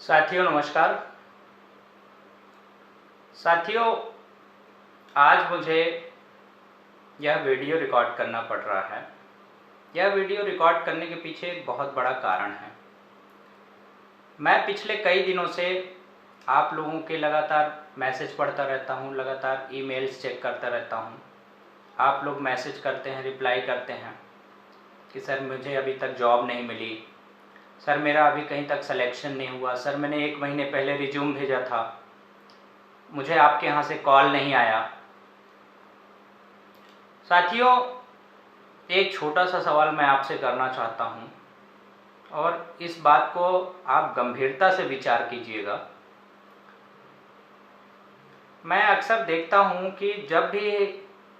साथियों नमस्कार। साथियों, आज मुझे यह वीडियो रिकॉर्ड करना पड़ रहा है। यह वीडियो रिकॉर्ड करने के पीछे एक बहुत बड़ा कारण है। मैं पिछले कई दिनों से आप लोगों के लगातार मैसेज पढ़ता रहता हूँ, लगातार ईमेल्स चेक करता रहता हूँ। आप लोग मैसेज करते हैं, रिप्लाई करते हैं कि सर मुझे अभी तक जॉब नहीं मिली, सर मेरा अभी कहीं तक सिलेक्शन नहीं हुआ, सर मैंने 1 महीने पहले रिज्यूम भेजा था, मुझे आपके यहाँ से कॉल नहीं आया। साथियों, एक छोटा सा सवाल मैं आपसे करना चाहता हूँ और इस बात को आप गंभीरता से विचार कीजिएगा। मैं अक्सर देखता हूँ कि जब भी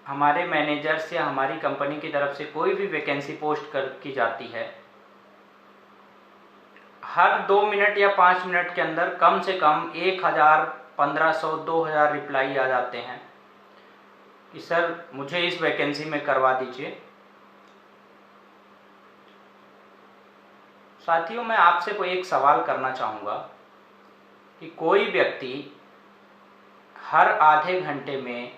हमारे मैनेजर्स या हमारी कंपनी की तरफ से कोई भी वैकेंसी पोस्ट की जाती है, हर 2 मिनट या 5 मिनट के अंदर कम से कम 1000, 1500, 2000 रिप्लाई आ जाते हैं कि सर मुझे इस वैकेंसी में करवा दीजिए। साथियों, मैं आपसे कोई एक सवाल करना चाहूँगा कि कोई व्यक्ति हर आधे घंटे में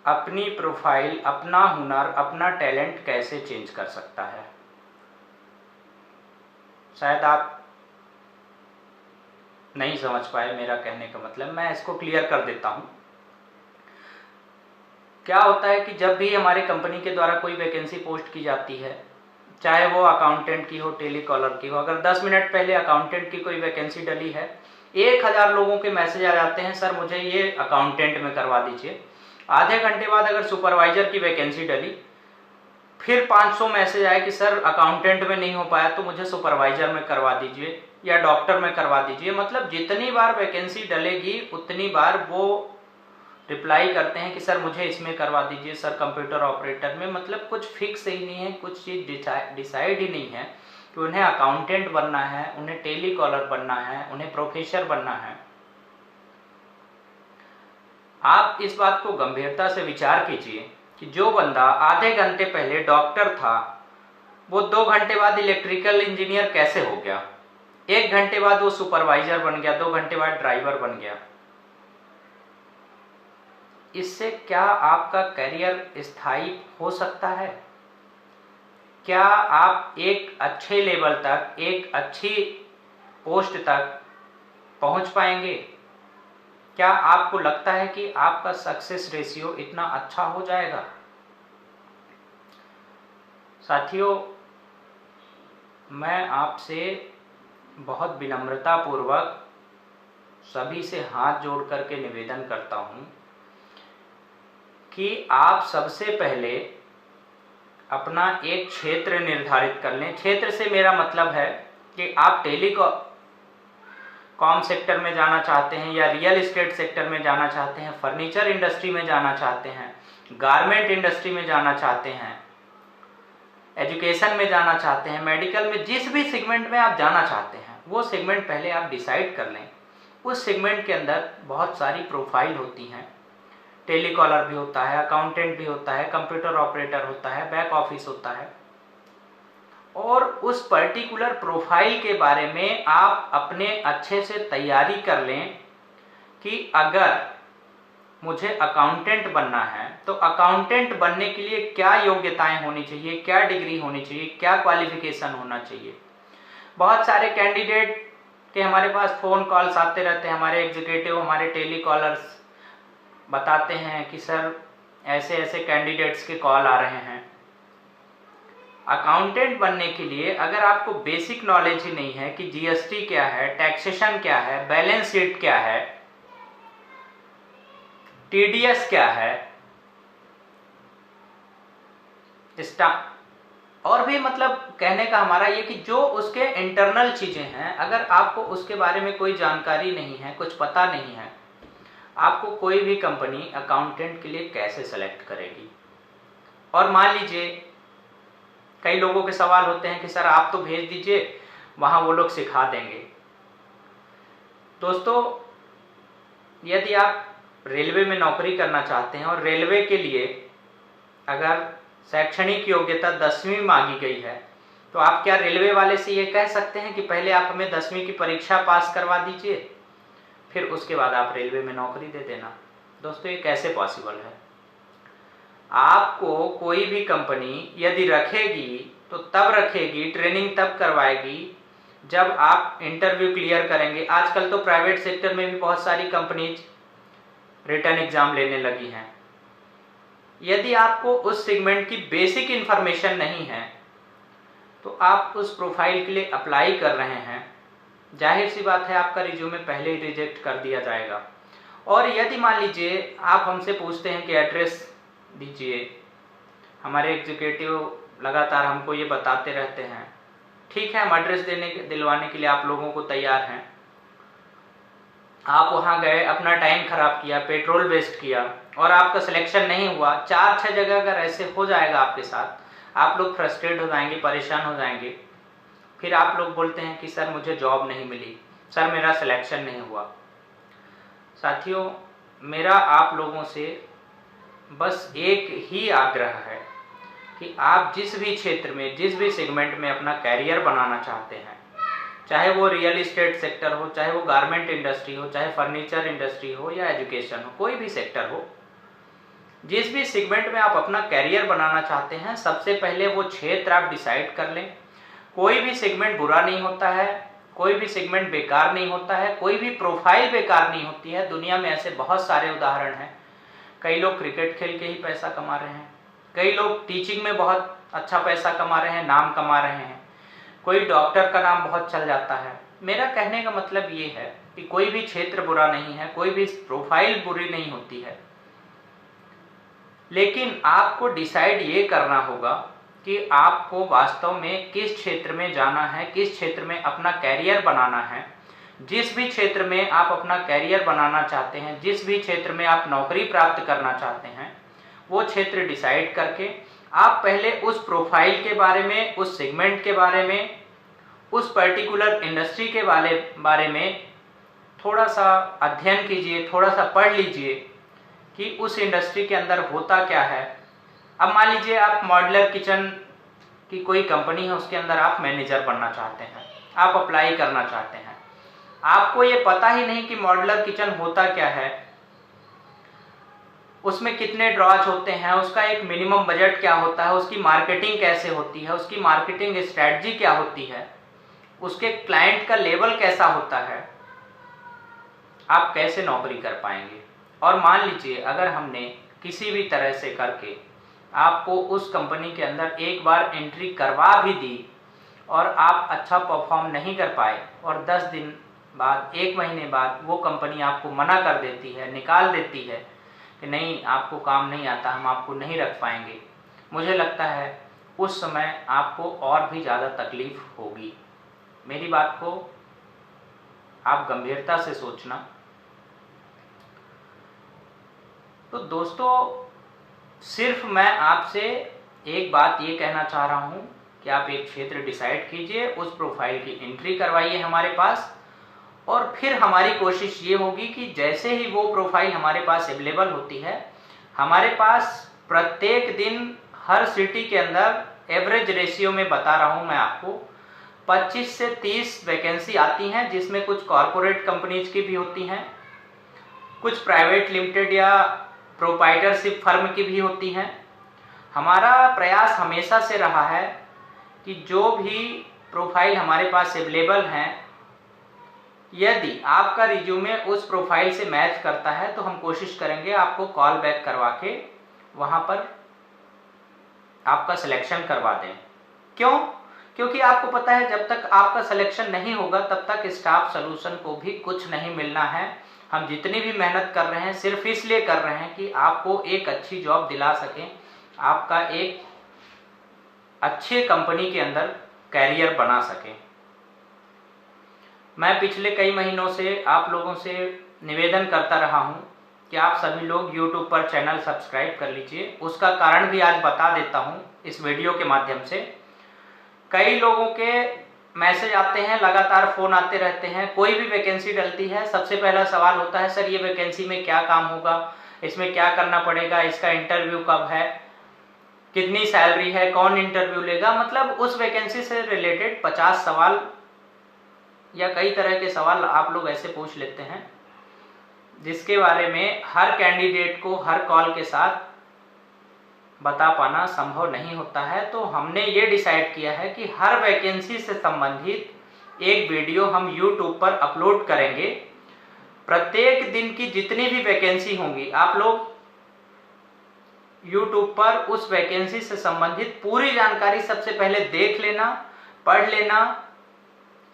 अपनी प्रोफाइल, अपना हुनर, अपना टैलेंट कैसे चेंज कर सकता है? शायद आप नहीं समझ पाए मेरा कहने का मतलब। मैं इसको क्लियर कर देता हूँ। क्या होता है कि जब भी हमारे कंपनी के द्वारा कोई वैकेंसी पोस्ट की जाती है, चाहे वो अकाउंटेंट की हो, टेलीकॉलर की हो, अगर 10 मिनट पहले अकाउंटेंट की कोई वैकेंसी डली है, 1000 लोगों के मैसेज आ जाते हैं, सर मुझे ये अकाउंटेंट में करवा दीजिए। आधे घंटे बाद अगर सुपरवाइजर की वैकेंसी डली, फिर 500 मैसेज आए कि सर अकाउंटेंट में नहीं हो पाया तो मुझे सुपरवाइजर में करवा दीजिए या डॉक्टर में करवा दीजिए। मतलब जितनी बार वैकेंसी डलेगी उतनी बार वो रिप्लाई करते हैं कि सर मुझे इसमें करवा दीजिए, सर कंप्यूटर ऑपरेटर में। मतलब कुछ फिक्स ही नहीं है, कुछ चीज़ डिसाइड ही नहीं है कि उन्हें अकाउंटेंट बनना है, उन्हें टेलीकॉलर बनना है, उन्हें प्रोफेसर बनना है। आप इस बात को गंभीरता से विचार कीजिए कि जो बंदा आधे घंटे पहले डॉक्टर था, वो 2 घंटे बाद इलेक्ट्रिकल इंजीनियर कैसे हो गया? 1 घंटे बाद वो सुपरवाइजर बन गया, 2 घंटे बाद ड्राइवर बन गया। इससे क्या आपका करियर स्थायी हो सकता है? क्या आप एक अच्छे लेवल तक, एक अच्छी पोस्ट तक पहुंच पाएंगे? क्या आपको लगता है कि आपका सक्सेस रेशियो इतना अच्छा हो जाएगा? साथियों, मैं आपसे बहुत विनम्रता पूर्वक सभी से हाथ जोड़ करके निवेदन करता हूं कि आप सबसे पहले अपना एक क्षेत्र निर्धारित कर लें। क्षेत्र से मेरा मतलब है कि आप टेलीकॉम सेक्टर में जाना चाहते हैं या रियल एस्टेट सेक्टर में जाना चाहते हैं, फर्नीचर इंडस्ट्री में जाना चाहते हैं, गारमेंट इंडस्ट्री में जाना चाहते हैं, एजुकेशन में जाना चाहते हैं, मेडिकल में, जिस भी सेगमेंट में आप जाना चाहते हैं वो सेगमेंट पहले आप डिसाइड कर लें। उस सेगमेंट के अंदर बहुत सारी प्रोफाइल होती हैं। टेलीकॉलर भी होता है, अकाउंटेंट भी होता है, कंप्यूटर ऑपरेटर होता है, बैक ऑफिस होता है। और उस पर्टिकुलर प्रोफाइल के बारे में आप अपने अच्छे से तैयारी कर लें कि अगर मुझे अकाउंटेंट बनना है तो अकाउंटेंट बनने के लिए क्या योग्यताएं होनी चाहिए, क्या डिग्री होनी चाहिए, क्या क्वालिफिकेशन होना चाहिए। बहुत सारे कैंडिडेट के हमारे पास फ़ोन कॉल्स आते रहते हैं। हमारे एग्जीक्यूटिव, हमारे टेलीकॉलर्स बताते हैं कि सर ऐसे ऐसे कैंडिडेट्स के कॉल आ रहे हैं। अकाउंटेंट बनने के लिए अगर आपको बेसिक नॉलेज ही नहीं है कि जीएसटी क्या है, टैक्सेशन क्या है, बैलेंस शीट क्या है, टीडीएस क्या है, और भी मतलब कहने का हमारा ये कि जो उसके इंटरनल चीजें हैं, अगर आपको उसके बारे में कोई जानकारी नहीं है, कुछ पता नहीं है, आपको कोई भी कंपनी अकाउंटेंट के लिए कैसे सेलेक्ट करेगी? और मान लीजिए कई लोगों के सवाल होते हैं कि सर आप तो भेज दीजिए, वहां वो लोग सिखा देंगे। दोस्तों, यदि आप रेलवे में नौकरी करना चाहते हैं और रेलवे के लिए अगर शैक्षणिक योग्यता 10वीं मांगी गई है तो आप क्या रेलवे वाले से ये कह सकते हैं कि पहले आप हमें 10वीं की परीक्षा पास करवा दीजिए, फिर उसके बाद आप रेलवे में नौकरी दे देना? दोस्तों ये कैसे पॉसिबल है? आपको कोई भी कंपनी यदि रखेगी तो तब रखेगी, ट्रेनिंग तब करवाएगी जब आप इंटरव्यू क्लियर करेंगे। आजकल तो प्राइवेट सेक्टर में भी बहुत सारी कंपनीज रिटन एग्जाम लेने लगी हैं। यदि आपको उस सेगमेंट की बेसिक इंफॉर्मेशन नहीं है तो आप उस प्रोफाइल के लिए अप्लाई कर रहे हैं, जाहिर सी बात है आपका रिज्यूमे पहले ही रिजेक्ट कर दिया जाएगा। और यदि मान लीजिए आप हमसे पूछते हैं कि एड्रेस दीजिए, हमारे एग्जीक्यूटिव लगातार हमको ये बताते रहते हैं, ठीक है हम एड्रेस दिलवाने के लिए आप लोगों को तैयार हैं। आप वहाँ गए, अपना टाइम खराब किया, पेट्रोल वेस्ट किया और आपका सिलेक्शन नहीं हुआ। 4-6 जगह अगर ऐसे हो जाएगा आपके साथ, आप लोग फ्रस्ट्रेट हो जाएंगे, परेशान हो जाएंगे। फिर आप लोग बोलते हैं कि सर मुझे जॉब नहीं मिली, सर मेरा सिलेक्शन नहीं हुआ। साथियों, मेरा आप लोगों से बस एक ही आग्रह है कि आप जिस भी क्षेत्र में, जिस भी सेगमेंट में अपना कैरियर बनाना चाहते हैं, चाहे वो रियल एस्टेट सेक्टर हो, चाहे वो गारमेंट इंडस्ट्री हो, चाहे फर्नीचर इंडस्ट्री हो या एजुकेशन हो, कोई भी सेक्टर हो, जिस भी सेगमेंट में आप अपना कैरियर बनाना चाहते हैं, सबसे पहले वो क्षेत्र आप डिसाइड कर लें। कोई भी सेगमेंट बुरा नहीं होता है, कोई भी सेगमेंट बेकार नहीं होता है, कोई भी प्रोफाइल बेकार नहीं होती है। दुनिया में ऐसे बहुत सारे उदाहरण हैं। कई लोग क्रिकेट खेल के ही पैसा कमा रहे हैं, कई लोग टीचिंग में बहुत अच्छा पैसा कमा रहे हैं, नाम कमा रहे हैं, कोई डॉक्टर का नाम बहुत चल जाता है। मेरा कहने का मतलब ये है कि कोई भी क्षेत्र बुरा नहीं है, कोई भी प्रोफाइल बुरी नहीं होती है, लेकिन आपको डिसाइड ये करना होगा कि आपको वास्तव में किस क्षेत्र में जाना है, किस क्षेत्र में अपना कैरियर बनाना है। जिस भी क्षेत्र में आप अपना कैरियर बनाना चाहते हैं, जिस भी क्षेत्र में आप नौकरी प्राप्त करना चाहते हैं, वो क्षेत्र डिसाइड करके आप पहले उस प्रोफाइल के बारे में, उस सेगमेंट के बारे में, उस पर्टिकुलर इंडस्ट्री के बारे में थोड़ा सा अध्ययन कीजिए, थोड़ा सा पढ़ लीजिए कि उस इंडस्ट्री के अंदर होता क्या है। अब मान लीजिए आप मॉड्यूलर किचन की कोई कंपनी है, उसके अंदर आप मैनेजर बनना चाहते हैं, आप अप्लाई करना चाहते हैं, आपको ये पता ही नहीं कि मॉड्यूलर किचन होता क्या है, उसमें कितने ड्रॉज होते हैं, उसका एक मिनिमम बजट क्या होता है, उसकी मार्केटिंग कैसे होती है, उसकी मार्केटिंग स्ट्रैटेजी क्या होती है, उसके क्लाइंट का लेवल कैसा होता है, आप कैसे नौकरी कर पाएंगे। और मान लीजिए अगर हमने किसी भी तरह से करके आपको उस कंपनी के अंदर एक बार एंट्री करवा भी दी और आप अच्छा परफॉर्म नहीं कर पाए और 10 दिन बाद, 1 महीने बाद वो कंपनी आपको मना कर देती है, निकाल देती है कि नहीं आपको काम नहीं आता, हम आपको नहीं रख पाएंगे, मुझे लगता है उस समय आपको और भी ज़्यादा तकलीफ होगी। मेरी बात को आप गंभीरता से सोचना। तो दोस्तों, सिर्फ मैं आपसे एक बात ये कहना चाह रहा हूँ कि आप एक क्षेत्र डिसाइड कीजिए, उस प्रोफाइल की एंट्री करवाइए हमारे पास, और फिर हमारी कोशिश ये होगी कि जैसे ही वो प्रोफाइल हमारे पास अवेलेबल होती है, हमारे पास प्रत्येक दिन हर सिटी के अंदर एवरेज रेशियो में बता रहा हूँ मैं आपको 25 से 30 वैकेंसी आती हैं, जिसमें कुछ कॉरपोरेट कंपनीज की भी होती हैं, कुछ प्राइवेट लिमिटेड या प्रोप्राइटरशिप फर्म की भी होती हैं। हमारा प्रयास हमेशा से रहा है कि जो भी प्रोफाइल हमारे पास अवेलेबल हैं, यदि आपका रिज्यूमे उस प्रोफाइल से मैच करता है तो हम कोशिश करेंगे आपको कॉल बैक करवा के वहाँ पर आपका सिलेक्शन करवा दें। क्यों? क्योंकि आपको पता है जब तक आपका सिलेक्शन नहीं होगा तब तक स्टाफ सॉल्यूशन को भी कुछ नहीं मिलना है। हम जितनी भी मेहनत कर रहे हैं सिर्फ इसलिए कर रहे हैं कि आपको एक अच्छी जॉब दिला सकें, आपका एक अच्छे कंपनी के अंदर कैरियर बना सकें। मैं पिछले कई महीनों से आप लोगों से निवेदन करता रहा हूं कि आप सभी लोग YouTube पर चैनल सब्सक्राइब कर लीजिए। उसका कारण भी आज बता देता हूं इस वीडियो के माध्यम से। कई लोगों के मैसेज आते हैं, लगातार फ़ोन आते रहते हैं, कोई भी वैकेंसी डलती है, सबसे पहला सवाल होता है सर ये वैकेंसी में क्या काम होगा, इसमें क्या करना पड़ेगा, इसका इंटरव्यू कब है, कितनी सैलरी है, कौन इंटरव्यू लेगा, मतलब उस वैकेंसी से रिलेटेड 50 सवाल या कई तरह के सवाल आप लोग ऐसे पूछ लेते हैं जिसके बारे में हर कैंडिडेट को हर कॉल के साथ बता पाना संभव नहीं होता है। तो हमने ये डिसाइड किया है कि हर वैकेंसी से संबंधित एक वीडियो हम YouTube पर अपलोड करेंगे। प्रत्येक दिन की जितनी भी वैकेंसी होंगी आप लोग YouTube पर उस वैकेंसी से संबंधित पूरी जानकारी सबसे पहले देख लेना, पढ़ लेना,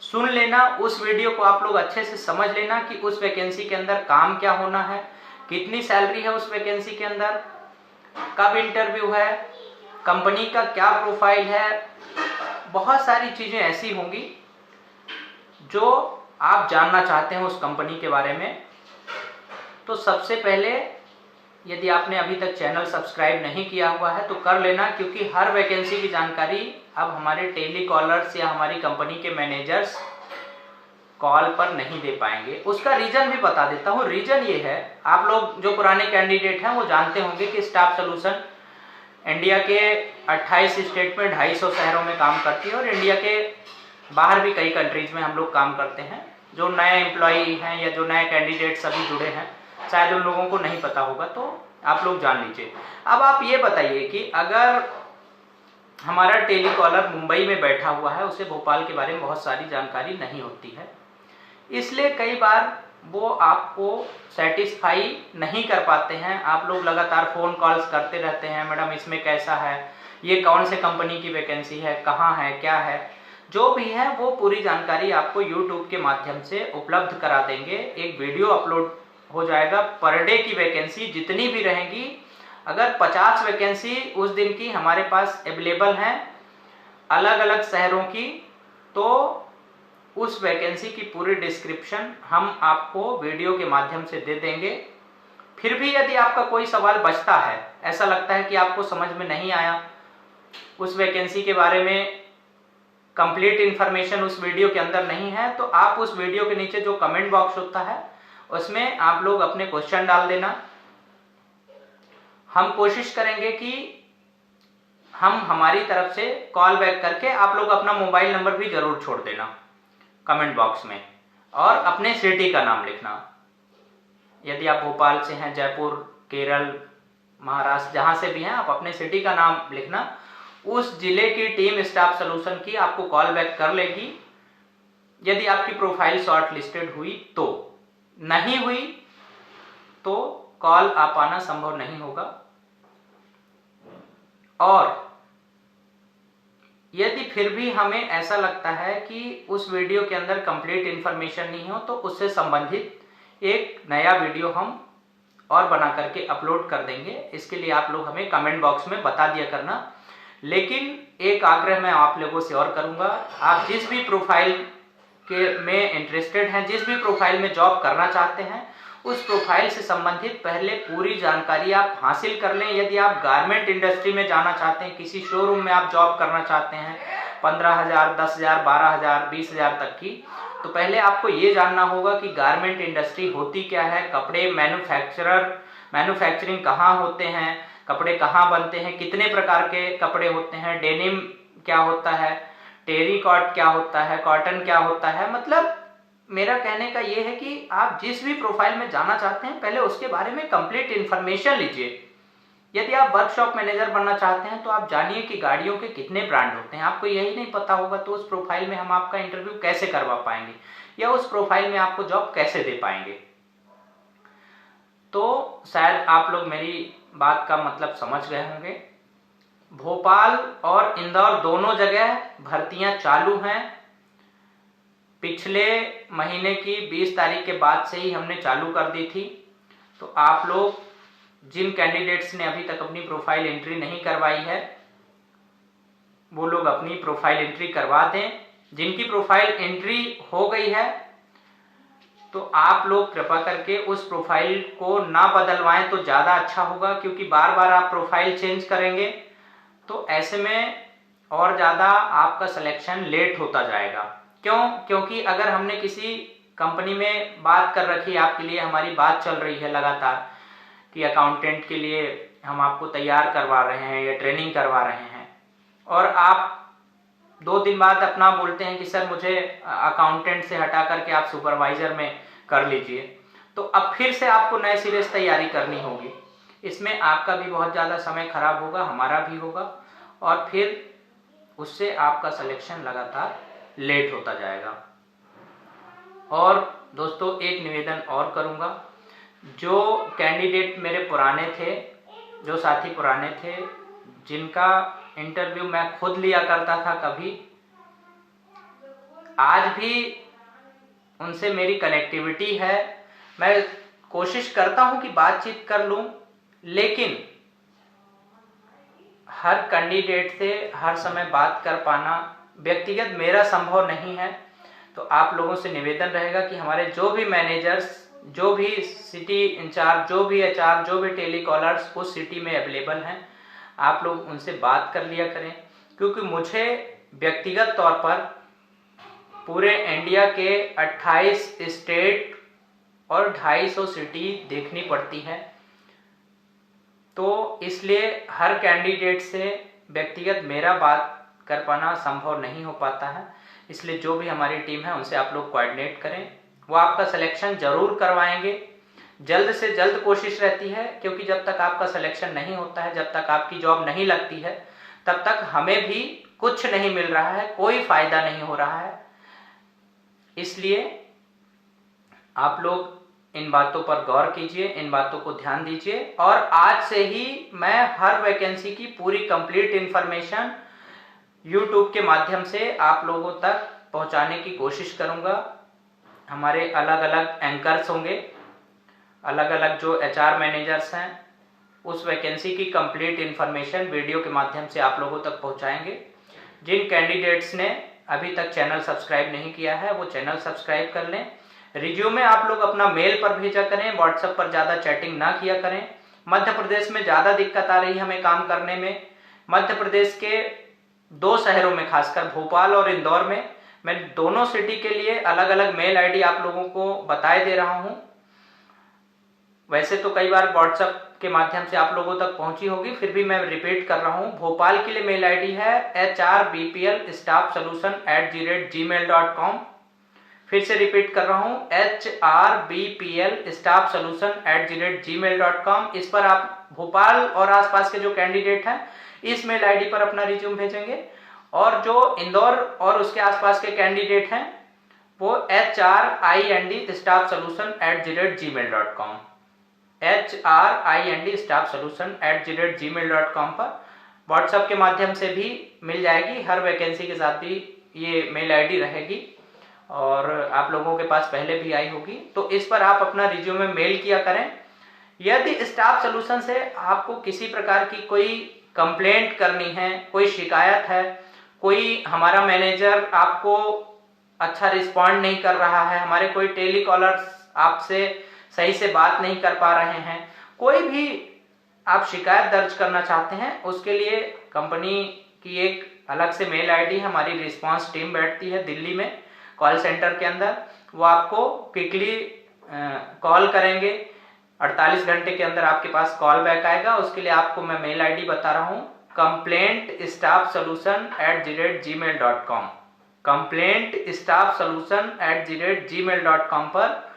सुन लेना। उस वीडियो को आप लोग अच्छे से समझ लेना कि उस वैकेंसी के अंदर काम क्या होना है, कितनी सैलरी है उस वैकेंसी के अंदर, कब इंटरव्यू है, कंपनी का क्या प्रोफाइल है। बहुत सारी चीजें ऐसी होंगी जो आप जानना चाहते हैं उस कंपनी के बारे में। तो सबसे पहले यदि आपने अभी तक चैनल सब्सक्राइब नहीं किया हुआ है तो कर लेना, क्योंकि हर वैकेंसी की जानकारी अब हमारे टेली कॉलर्स या हमारी कंपनी के मैनेजर्स कॉल पर नहीं दे पाएंगे। उसका रीजन भी बता देता हूँ। रीजन ये है, आप लोग जो पुराने कैंडिडेट हैं वो जानते होंगे कि स्टाफ सॉल्यूशन इंडिया के 28 स्टेट में 250 शहरों में काम करती है और इंडिया के बाहर भी कई कंट्रीज में हम लोग काम करते हैं। जो नए एम्प्लॉई हैं या जो नए कैंडिडेट सभी जुड़े हैं, शायद उन लोगों को नहीं पता होगा, तो आप लोग जान लीजिए। अब आप ये बताइए कि अगर हमारा टेली कॉलर मुंबई में बैठा हुआ है, उसे भोपाल के बारे में बहुत सारी जानकारी नहीं होती है, इसलिए कई बार वो आपको सेटिस्फाई नहीं कर पाते हैं। आप लोग लगातार फ़ोन कॉल्स करते रहते हैं, मैडम इसमें कैसा है, ये कौन से कंपनी की वैकेंसी है, कहाँ है, क्या है। जो भी है वो पूरी जानकारी आपको YouTube के माध्यम से उपलब्ध करा देंगे। एक वीडियो अपलोड हो जाएगा। पर डे की वैकेंसी जितनी भी रहेंगी, अगर 50 वैकेंसी उस दिन की हमारे पास अवेलेबल हैं अलग अलग शहरों की, तो उस वैकेंसी की पूरी डिस्क्रिप्शन हम आपको वीडियो के माध्यम से दे देंगे। फिर भी यदि आपका कोई सवाल बचता है, ऐसा लगता है कि आपको समझ में नहीं आया, उस वैकेंसी के बारे में कंप्लीट इंफॉर्मेशन उस वीडियो के अंदर नहीं है, तो आप उस वीडियो के नीचे जो कमेंट बॉक्स होता है उसमें आप लोग अपने क्वेश्चन डाल देना। हम कोशिश करेंगे कि हम हमारी तरफ से कॉल बैक करके, आप लोग अपना मोबाइल नंबर भी जरूर छोड़ देना कमेंट बॉक्स में और अपने सिटी का नाम लिखना। यदि आप भोपाल से हैं, जयपुर, केरल, महाराष्ट्र, जहां से भी हैं, आप अपने सिटी का नाम लिखना। उस जिले की टीम स्टाफ सॉल्यूशन की आपको कॉल बैक कर लेगी यदि आपकी प्रोफाइल शॉर्ट लिस्टेड हुई तो। नहीं हुई तो कॉल आ पाना संभव नहीं होगा। और यदि फिर भी हमें ऐसा लगता है कि उस वीडियो के अंदर कंप्लीट इंफॉर्मेशन नहीं हो, तो उससे संबंधित एक नया वीडियो हम और बना करके अपलोड कर देंगे। इसके लिए आप लोग हमें कमेंट बॉक्स में बता दिया करना। लेकिन एक आग्रह मैं आप लोगों से और करूंगा, आप जिस भी प्रोफाइल के में इंटरेस्टेड हैं, जिस भी प्रोफाइल में जॉब करना चाहते हैं, उस प्रोफाइल से संबंधित पहले पूरी जानकारी आप हासिल कर लें। यदि आप गारमेंट इंडस्ट्री में जाना चाहते हैं, किसी शोरूम में आप जॉब करना चाहते हैं 15,000, 10,000, 12,000, 20,000 तक की, तो पहले आपको ये जानना होगा कि गारमेंट इंडस्ट्री होती क्या है, कपड़े मैन्युफैक्चरिंग कहाँ होते हैं, कपड़े कहाँ बनते हैं, कितने प्रकार के कपड़े होते हैं, डेनिम क्या होता है, टेरिकॉट क्या होता है, कॉटन क्या होता है। मतलब मेरा कहने का ये है कि आप जिस भी प्रोफाइल में जाना चाहते हैं, पहले उसके बारे में कंप्लीट इंफॉर्मेशन लीजिए। यदि आप वर्कशॉप मैनेजर बनना चाहते हैं तो आप जानिए कि गाड़ियों के कितने ब्रांड होते हैं। आपको यही नहीं पता होगा तो उस प्रोफाइल में हम आपका इंटरव्यू कैसे करवा पाएंगे या उस प्रोफाइल में आपको जॉब कैसे दे पाएंगे। तो शायद आप लोग मेरी बात का मतलब समझ गए होंगे। भोपाल और इंदौर दोनों जगह भर्तियां चालू हैं। पिछले महीने की 20 तारीख के बाद से ही हमने चालू कर दी थी। तो आप लोग जिन कैंडिडेट्स ने अभी तक अपनी प्रोफाइल एंट्री नहीं करवाई है, वो लोग अपनी प्रोफाइल एंट्री करवा दें। जिनकी प्रोफाइल एंट्री हो गई है तो आप लोग कृपा करके उस प्रोफाइल को ना बदलवाएं तो ज़्यादा अच्छा होगा, क्योंकि बार बार आप प्रोफाइल चेंज करेंगे तो ऐसे में और ज़्यादा आपका सिलेक्शन लेट होता जाएगा। क्यों? क्योंकि अगर हमने किसी कंपनी में बात कर रखी है आपके लिए, हमारी बात चल रही है लगातार कि अकाउंटेंट के लिए हम आपको तैयार करवा रहे हैं या ट्रेनिंग करवा रहे हैं, और आप 2 दिन बाद अपना बोलते हैं कि सर मुझे अकाउंटेंट से हटा करके आप सुपरवाइजर में कर लीजिए, तो अब फिर से आपको नए सिरे से तैयारी करनी होगी। इसमें आपका भी बहुत ज़्यादा समय खराब होगा, हमारा भी होगा, और फिर उससे आपका सिलेक्शन लगातार लेट होता जाएगा। और दोस्तों एक निवेदन और करूँगा, जो कैंडिडेट मेरे पुराने थे, जो साथी पुराने थे, जिनका इंटरव्यू मैं खुद लिया करता था कभी, आज भी उनसे मेरी कनेक्टिविटी है, मैं कोशिश करता हूं कि बातचीत कर लूं, लेकिन हर कैंडिडेट से हर समय बात कर पाना व्यक्तिगत मेरा संभव नहीं है। तो आप लोगों से निवेदन रहेगा कि हमारे जो भी मैनेजर्स, जो भी सिटी इंचार्ज, जो भी एचआर, जो भी टेलीकॉलर्स उस सिटी में अवेलेबल हैं, आप लोग उनसे बात कर लिया करें, क्योंकि मुझे व्यक्तिगत तौर पर पूरे इंडिया के 28 स्टेट और 250 सिटी देखनी पड़ती है। तो इसलिए हर कैंडिडेट से व्यक्तिगत मेरा बात कर पाना संभव नहीं हो पाता है। इसलिए जो भी हमारी टीम है उनसे आप लोग कोऑर्डिनेट करें, वो आपका सिलेक्शन जरूर करवाएंगे। जल्द से जल्द कोशिश रहती है, क्योंकि जब तक आपका सिलेक्शन नहीं होता है, जब तक आपकी जॉब नहीं लगती है, तब तक हमें भी कुछ नहीं मिल रहा है, कोई फायदा नहीं हो रहा है। इसलिए आप लोग इन बातों पर गौर कीजिए, इन बातों को ध्यान दीजिए, और आज से ही मैं हर वैकेंसी की पूरी कंप्लीट इंफॉर्मेशन YouTube के माध्यम से आप लोगों तक पहुंचाने की कोशिश करूंगा। हमारे अलग अलग एंकर्स होंगे, अलग अलग जो HR मैनेजर्स हैं, उस वैकेंसी की कंप्लीट इंफॉर्मेशन वीडियो के माध्यम से आप लोगों तक पहुंचाएंगे। जिन कैंडिडेट्स ने अभी तक चैनल सब्सक्राइब नहीं किया है, वो चैनल सब्सक्राइब कर लें। रिज्यूमे आप लोग अपना मेल पर भेजा करें, व्हाट्सएप पर ज़्यादा चैटिंग ना किया करें। मध्य प्रदेश में ज़्यादा दिक्कत आ रही है हमें काम करने में। मध्य प्रदेश के 2 शहरों में, खासकर भोपाल और इंदौर में, मैं दोनों सिटी के लिए अलग अलग मेल आईडी आप लोगों को बताए दे रहा हूं। वैसे तो कई बार व्हाट्सएप के माध्यम से आप लोगों तक पहुंची होगी, फिर भी मैं रिपीट कर रहा हूं। भोपाल के लिए मेल आईडी है hrbplstaffsolution@gmail.com। फिर से रिपीट कर रहा हूं, hrbplstaffsolution@gmail.com। इस पर आप भोपाल और आसपास के जो कैंडिडेट हैं इस मेल आईडी पर अपना रिज्यूम भेजेंगे, और जो इंदौर और उसके आसपास के कैंडिडेट हैं वो HRINDstaffsolution@gmail.com HRINDstaffsolution@gmail.com पर व्हाट्सएप के माध्यम से भी मिल जाएगी। हर वैकेंसी के साथ भी ये मेल आईडी रहेगी, और आप लोगों के पास पहले भी आई होगी। तो इस पर आप अपना रिज्यूमे मेल किया करें। यदि स्टाफ सॉल्यूशन से आपको किसी प्रकार की कोई कंप्लेंट करनी है, कोई शिकायत है, कोई हमारा मैनेजर आपको अच्छा रिस्पॉन्ड नहीं कर रहा है, हमारे कोई टेलीकॉलर्स आपसे सही से बात नहीं कर पा रहे हैं, कोई भी आप शिकायत दर्ज करना चाहते हैं, उसके लिए कंपनी की एक अलग से मेल आईडी है, हमारी रिस्पांस टीम बैठती है दिल्ली में कॉल सेंटर के अंदर। वो आपको क्विकली कॉल करेंगे, 48 घंटे के अंदर आपके पास कॉल बैक आएगा। उसके लिए आपको मैं मेल आईडी बता रहा हूँ, complaintsstaffsolution@gmail.com। complaintsstaffsolution@gmail.com पर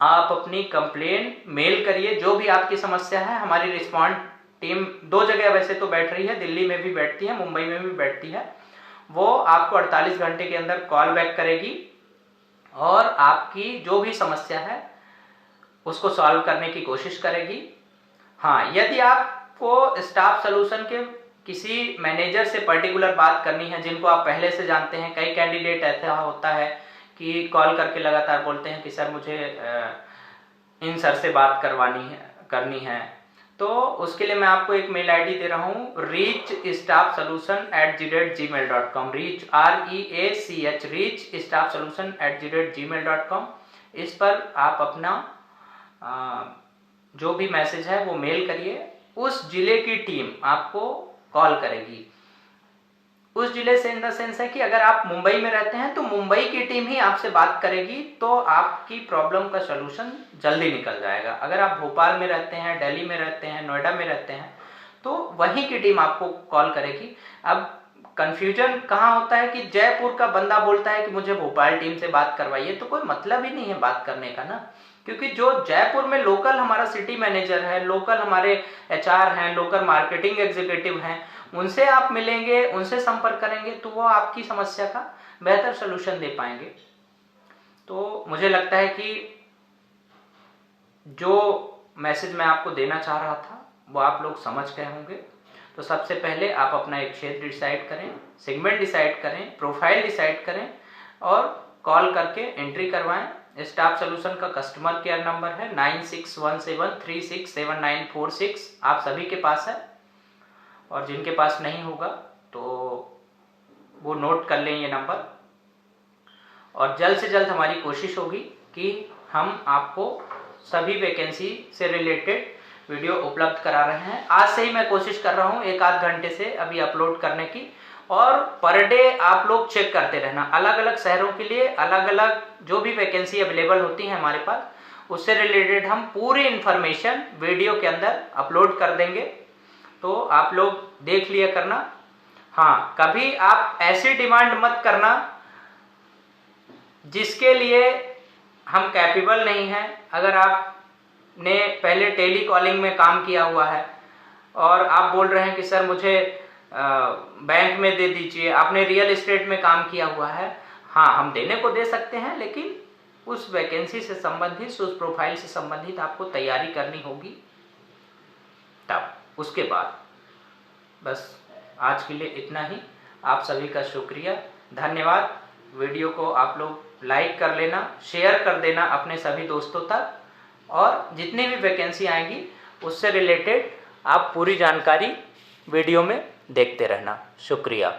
आप अपनी कंप्लेन मेल करिए, जो भी आपकी समस्या है। हमारी रिस्पॉन्ड टीम 2 जगह वैसे तो बैठ रही है, दिल्ली में भी बैठती है, मुंबई में भी बैठती है। वो आपको 48 घंटे के अंदर कॉल बैक करेगी और आपकी जो भी समस्या है उसको सॉल्व करने की कोशिश करेगी। हाँ, यदि आपको स्टाफ सॉल्यूशन के किसी मैनेजर से पर्टिकुलर बात करनी है, जिनको आप पहले से जानते हैं, कई कैंडिडेट ऐसा होता है कि कॉल करके लगातार बोलते हैं कि सर मुझे इन सर से बात करनी है, तो उसके लिए मैं आपको एक मेल आईडी दे रहा हूँ, reachstaffsolution@gmail.com। reachstaffsolution@gmail.com। इस पर आप अपना जो भी मैसेज है वो मेल करिए, उस जिले की टीम आपको कॉल करेगी। उस जिले से इन द सेंस है कि अगर आप मुंबई में रहते हैं तो मुंबई की टीम ही आपसे बात करेगी, तो आपकी प्रॉब्लम का सलूशन जल्दी निकल जाएगा। अगर आप भोपाल में रहते हैं, दिल्ली में रहते हैं, नोएडा में रहते हैं, तो वहीं की टीम आपको कॉल करेगी। अब कंफ्यूजन कहाँ होता है कि जयपुर का बंदा बोलता है कि मुझे भोपाल टीम से बात करवाइए, तो कोई मतलब ही नहीं है बात करने का ना, क्योंकि जो जयपुर में लोकल हमारा सिटी मैनेजर है, लोकल हमारे एचआर हैं, लोकल मार्केटिंग एग्जीक्यूटिव हैं, उनसे आप मिलेंगे, उनसे संपर्क करेंगे तो वो आपकी समस्या का बेहतर सलूशन दे पाएंगे। तो मुझे लगता है कि जो मैसेज मैं आपको देना चाह रहा था वो आप लोग समझ गए होंगे। तो सबसे पहले आप अपना एक क्षेत्र डिसाइड करें, सेगमेंट डिसाइड करें, प्रोफाइल डिसाइड करें और कॉल करके एंट्री करवाएं। स्टाफ सॉल्यूशन का कस्टमर केयर नंबर है 9617367946, आप सभी के पास है, और जिनके पास नहीं होगा तो वो नोट कर लें ये नंबर। और जल्द से जल्द हमारी कोशिश होगी कि हम आपको सभी वैकेंसी से रिलेटेड वीडियो उपलब्ध करा रहे हैं। आज से ही मैं कोशिश कर रहा हूँ 1-8 घंटे से अभी अपलोड करने की, और पर डे आप लोग चेक करते रहना। अलग अलग शहरों के लिए अलग अलग जो भी वैकेंसी अवेलेबल होती है हमारे पास, उससे रिलेटेड हम पूरी इंफॉर्मेशन वीडियो के अंदर अपलोड कर देंगे, तो आप लोग देख लिया करना। हाँ, कभी आप ऐसी डिमांड मत करना जिसके लिए हम कैपेबल नहीं हैं। अगर आपने पहले टेली कॉलिंग में काम किया हुआ है और आप बोल रहे हैं कि सर मुझे बैंक में दे दीजिए, आपने रियल एस्टेट में काम किया हुआ है, हाँ हम देने को दे सकते हैं, लेकिन उस वैकेंसी से संबंधित, उस प्रोफाइल से संबंधित आपको तैयारी करनी होगी तब, उसके बाद। बस आज के लिए इतना ही। आप सभी का शुक्रिया, धन्यवाद। वीडियो को आप लोग लाइक कर लेना, शेयर कर देना अपने सभी दोस्तों तक, और जितनी भी वैकेंसी आएंगी उससे रिलेटेड आप पूरी जानकारी वीडियो में देखते रहना। शुक्रिया।